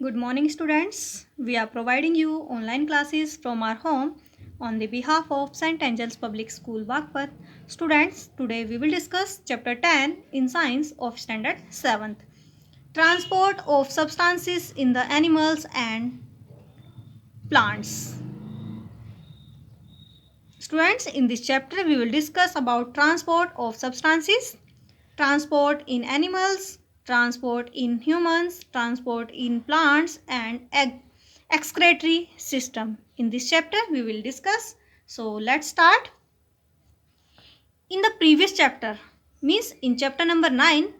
Good morning, students. We are providing you online classes from our home on the behalf of St. Angels Public School, Bagpat. Students, today we will discuss Chapter 10 in Science of Standard 7th. Transport of substances in the animals and plants. Students, in this chapter we will discuss about transport of substances, transport in animals, transport in humans, transport in plants, and excretory system. In this chapter we will discuss. So let's start. In the previous chapter, means in chapter number 9,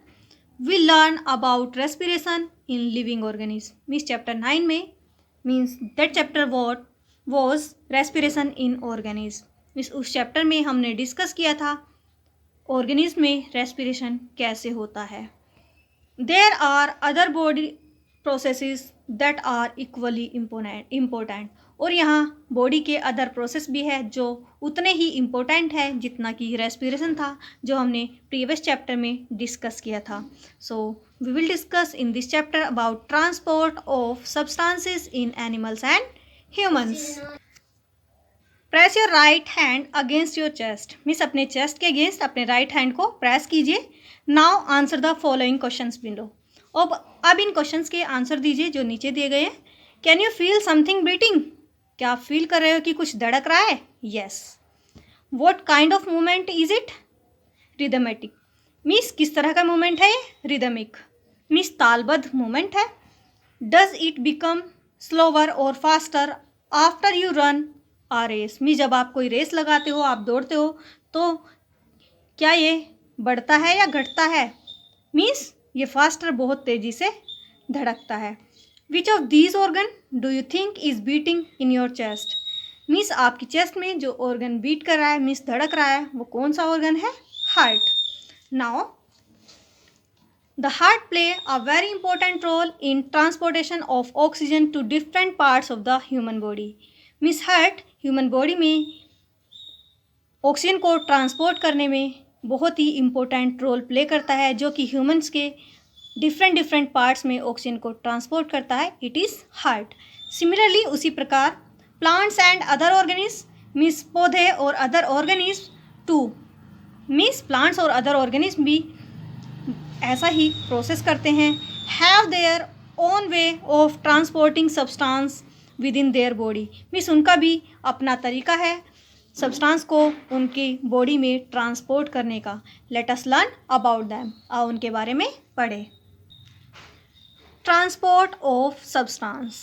we learn about respiration in living organisms. Means chapter 9 में means that chapter what was respiration in organism. means उस chapter में हमने discuss किया था organism में respiration कैसे होता है. There are other body processes that are equally important. और यहाँ बॉडी के अदर प्रोसेस भी है जो उतने ही इम्पोर्टेंट है जितना कि रेस्पिरेशन था जो हमने प्रीवियस चैप्टर में डिस्कस किया था. So we will discuss in this chapter about transport of substances in animals and humans. Press your right hand against your chest. Means अपने चेस्ट के अगेंस्ट अपने राइट हैंड को प्रेस कीजिए. Now answer the following questions below. अब इन questions के answer दीजिए जो नीचे दिए गए हैं. Can you feel something beating. क्या आप फील कर रहे हो कि कुछ धड़क रहा है. Yes. What kind of movement is it. Rhythmic. Means किस तरह का मूवमेंट है ये. रिदमिक. मीन्स तालबद्ध मूवमेंट है. डज इट बिकम स्लोअर और faster after you run a race. Means जब आप कोई रेस लगाते हो, आप दौड़ते हो, तो क्या ये बढ़ता है या घटता है. मीन्स ये फास्टर बहुत तेज़ी से धड़कता है. Which of these organ do you think is beating in your chest. Means आपकी चेस्ट में जो ऑर्गन बीट कर रहा है, मीन्स धड़क रहा है, वो कौन सा ऑर्गन है. Heart. Now the heart play a very important role in transportation of oxygen to different parts of the human body. Means heart human body में ऑक्सीजन को ट्रांसपोर्ट करने में बहुत ही इम्पोर्टेंट रोल प्ले करता है जो कि ह्यूमंस के डिफरेंट पार्ट्स में ऑक्सीजन को ट्रांसपोर्ट करता है. It is heart. सिमिलरली उसी प्रकार plants and other organism means पौधे और other organism too. Means plants और अदर ऑर्गेनिज्म भी ऐसा ही प्रोसेस करते हैं. Have their own way of transporting substance within their body. Means उनका भी अपना तरीका है सब्सटेंस को उनकी बॉडी में ट्रांसपोर्ट करने का. Let us learn about them. आओ उनके बारे में पढ़ें. Transport of substance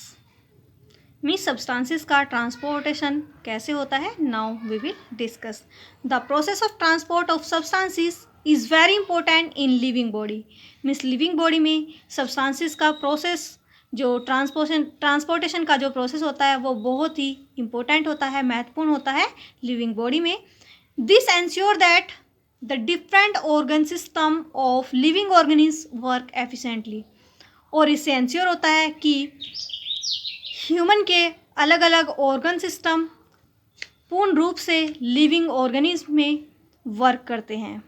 means substances का ट्रांसपोर्टेशन कैसे होता है. Now we will discuss. The process of transport of substances is very important in living body. Means living body में सब्सटेंसेस का प्रोसेस जो ट्रांसपोर्टेशन का जो प्रोसेस होता है वो बहुत ही इम्पोर्टेंट होता है, महत्वपूर्ण होता है लिविंग बॉडी में. This ensure that the different organ system of living organism work efficiently. और इससे एंश्योर होता है कि ह्यूमन के अलग अलग ऑर्गन सिस्टम पूर्ण रूप से लिविंग ऑर्गेनिज्म में वर्क करते हैं.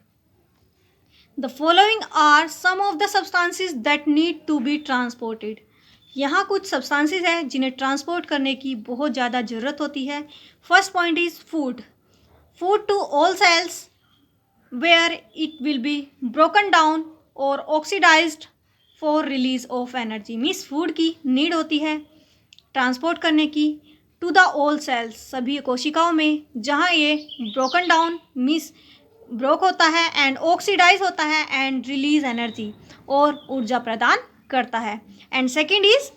The following are some of the substances that need to be transported. यहाँ कुछ सब्सटेंसेस हैं जिन्हें ट्रांसपोर्ट करने की बहुत ज़्यादा ज़रूरत होती है. First point is food. Food to all cells where it will be broken down और oxidized for release of energy. Means food की नीड होती है ट्रांसपोर्ट करने की टू द ऑल सेल्स सभी कोशिकाओं में जहाँ ये ब्रोकन डाउन मीन्स ब्रोक होता है एंड ऑक्सीडाइज होता है एंड रिलीज एनर्जी और ऊर्जा प्रदान करता है. And second is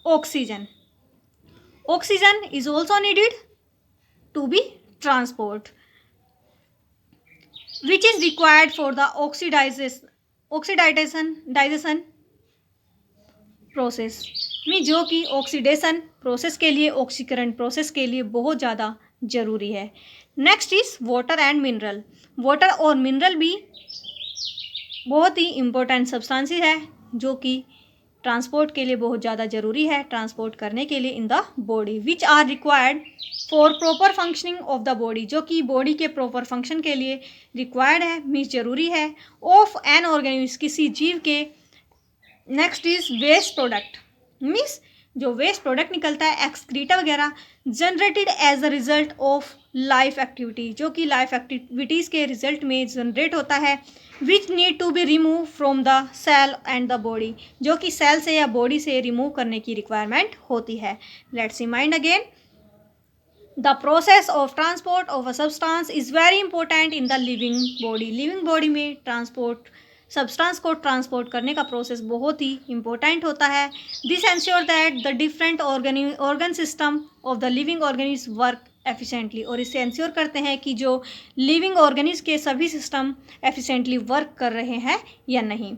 oxygen. Oxygen is also needed to be transport which is required for the oxidisation process. में जो कि ऑक्सीडेशन प्रोसेस के लिए, ऑक्सीकरण प्रोसेस के लिए बहुत ज़्यादा ज़रूरी है. Next is water and mineral. Water और मिनरल भी बहुत ही इम्पोर्टेंट सब्सटेंसेस है जो कि ट्रांसपोर्ट के लिए बहुत ज़्यादा ज़रूरी है ट्रांसपोर्ट करने के लिए in the body. Which are required for proper functioning of the body. जो कि बॉडी के प्रॉपर फंक्शन के लिए रिक्वायर्ड है, मीन्स ज़रूरी है. ऑफ एन ऑर्गेनिज्म किसी जीव के. Next is waste product. Means जो वेस्ट प्रोडक्ट निकलता है एक्सक्रीटा वगैरह, generated as a result of life activity, जो कि लाइफ एक्टिविटीज़ के रिजल्ट में जनरेट होता है, which need to be remove from the cell and the body, जो कि सेल से या बॉडी से रिमूव करने की रिक्वायरमेंट होती है। Let's remind again, the process of transport of a substance is very important in the living body. living body में ट्रांसपोर्ट सब्सटेंस को ट्रांसपोर्ट करने का प्रोसेस बहुत ही इंपॉर्टेंट होता है। This ensure that the different organ system of the living organism work efficiently, और इससे ensure करते हैं कि जो लिविंग ऑर्गेनिज्म के सभी सिस्टम एफिशिएंटली वर्क कर रहे हैं या नहीं।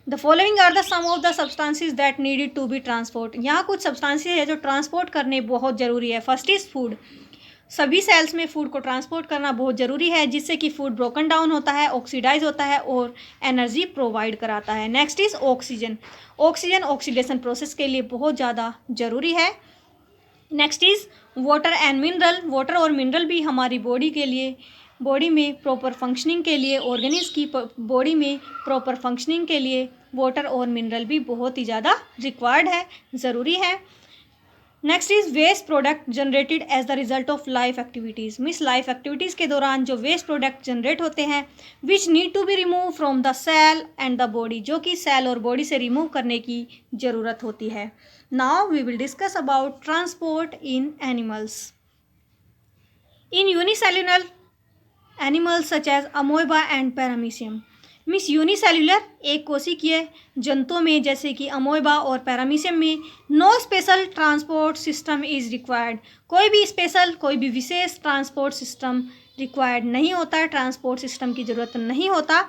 The following are the some of the substances that needed to be transport, यहाँ कुछ सब्सटेंसेज है जो ट्रांसपोर्ट करने बहुत ज़रूरी है। फर्स्ट इज फूड, सभी सेल्स में फूड को ट्रांसपोर्ट करना बहुत ज़रूरी है, जिससे कि फूड ब्रोकन डाउन होता है, ऑक्सीडाइज होता है और एनर्जी प्रोवाइड कराता है। Next is oxygen, oxygen oxidation process के लिए बहुत ज़्यादा ज़रूरी है। Next is water and mineral, water और मिनरल भी हमारी बॉडी के लिए, बॉडी में प्रॉपर फंक्शनिंग के लिए, ऑर्गेनिज्म की बॉडी में प्रॉपर फंक्शनिंग के लिए वाटर और मिनरल भी बहुत ही ज़्यादा रिक्वायर्ड है, ज़रूरी है। Next is waste product generated as the result of life activities, means life activities के दौरान जो वेस्ट प्रोडक्ट जनरेट होते हैं, which need to be remove from the cell and the body, जो कि सेल और बॉडी से रिमूव करने की ज़रूरत होती है। Now we will discuss about transport in animals. In unicellular animals such as amoeba and paramecium, means unicellular एक कोशिकीय जंतुओं में जैसे कि अमोइबा और पैरामीशियम में no special transport system is required, कोई भी विशेष ट्रांसपोर्ट सिस्टम रिक्वायर्ड नहीं होता, ट्रांसपोर्ट सिस्टम की ज़रूरत नहीं होता।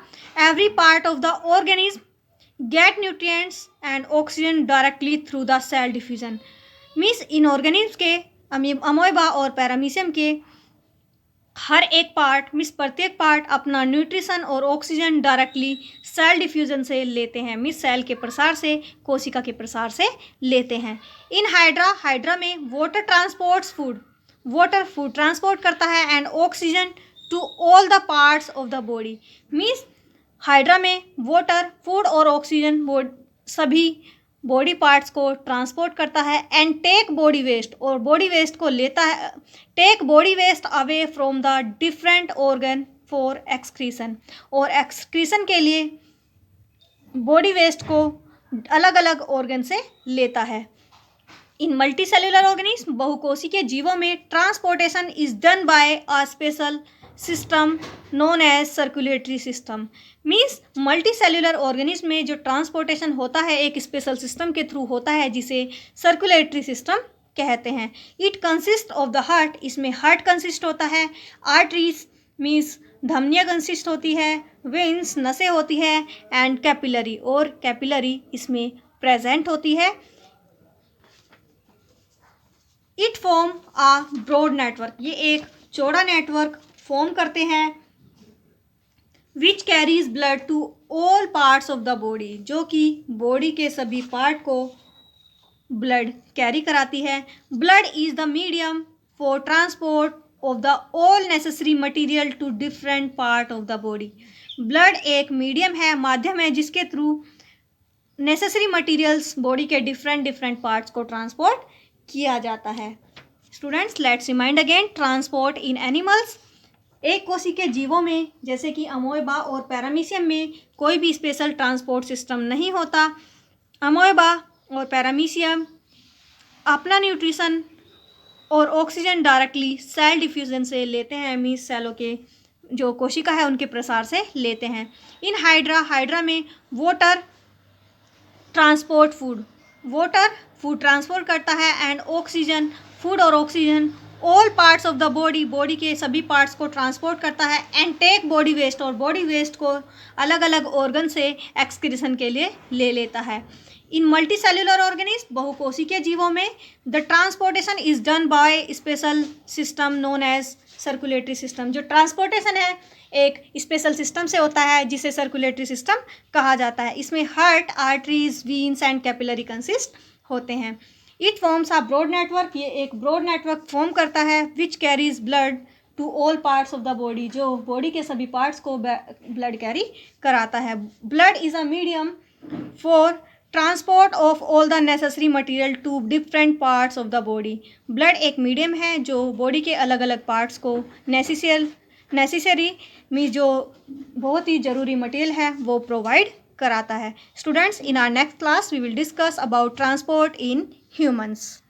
Every part of the organism get nutrients and oxygen directly through the cell diffusion, means इन ऑर्गेनिज्म के अमोइबा और पैरामीशियम के हर एक पार्ट, मीन्स प्रत्येक पार्ट अपना न्यूट्रिशन और ऑक्सीजन डायरेक्टली सेल डिफ्यूजन से लेते हैं, मीन्स सेल के प्रसार से, कोशिका के प्रसार से लेते हैं। इन हाइड्रा में water transports food, water food transport करता है and oxygen to all the parts of the body, means hydra में वाटर, फूड और ऑक्सीजन सभी बॉडी पार्ट्स को ट्रांसपोर्ट करता है एंड टेक बॉडी वेस्ट, और बॉडी वेस्ट को लेता है, take body waste away from the different organ for excretion, और एक्सक्रीशन के लिए बॉडी वेस्ट को अलग अलग ऑर्गन से लेता है। इन मल्टी सेल्युलर ऑर्गेनिज्म बहुकोशिकीय जीवों में transportation is done by a special system known as circulatory system, means multicellular organism में जो ट्रांसपोर्टेशन होता है एक स्पेशल सिस्टम के थ्रू होता है, जिसे सर्कुलेटरी सिस्टम कहते हैं। It consist of the heart, इसमें हार्ट कंसिस्ट होता है, आर्टरीज मीन्स धमनियाँ कंसिस्ट होती है, वेन्स नसें होती है, एंड कैपिलरी, और कैपिलरी इसमें प्रेजेंट होती है। It form a broad network, ये एक चौड़ा नेटवर्क फॉर्म करते हैं, which carries blood to all parts of the body, जो कि बॉडी के सभी पार्ट को ब्लड कैरी कराती है। Blood is the medium for transport of the all necessary material to different part of the body, blood एक medium है, माध्यम है, जिसके थ्रू नेसेसरी मटेरियल्स बॉडी के डिफरेंट पार्ट्स को ट्रांसपोर्ट किया जाता है। Students, let's remind again, transport in animals, एक कोशिकीय जीवों में जैसे कि अमोइबा और पैरामीशियम में कोई भी स्पेशल ट्रांसपोर्ट सिस्टम नहीं होता। अमोइबा और पैरामीशियम अपना न्यूट्रिशन और ऑक्सीजन डायरेक्टली सेल डिफ्यूजन से लेते हैं, मीन्स सेलों के जो कोशिका है उनके प्रसार से लेते हैं। इन हाइड्रा में water transport food, water food transport करता है एंड ऑक्सीजन, फूड और oxygen all parts of the body, body के सभी पार्ट्स को ट्रांसपोर्ट करता है एंड टेक बॉडी वेस्ट, और बॉडी वेस्ट को अलग अलग ऑर्गन से एक्सक्रीशन के लिए ले लेता है। इन मल्टी सेल्युलर ऑर्गेनिज्म बहुकोशिकीय जीवों में the transportation is done by special system known as circulatory system, जो ट्रांसपोर्टेशन है एक स्पेशल सिस्टम से होता है जिसे सर्कुलेटरी सिस्टम कहा जाता है। इसमें heart, arteries, veins and capillary consist होते हैं। It forms a broad network, ये एक ब्रॉड नेटवर्क फॉर्म करता है, which carries blood to all parts of the body, जो बॉडी के सभी पार्ट्स को ब्लड कैरी कराता है। Blood is a medium for transport of all the necessary material to different parts of the body. Blood एक medium है जो body के अलग अलग पार्ट्स को नेसेसरी में जो बहुत ही ज़रूरी मटेरियल है वो प्रोवाइड कराता है। Students, in our next class we will discuss about transport in humans.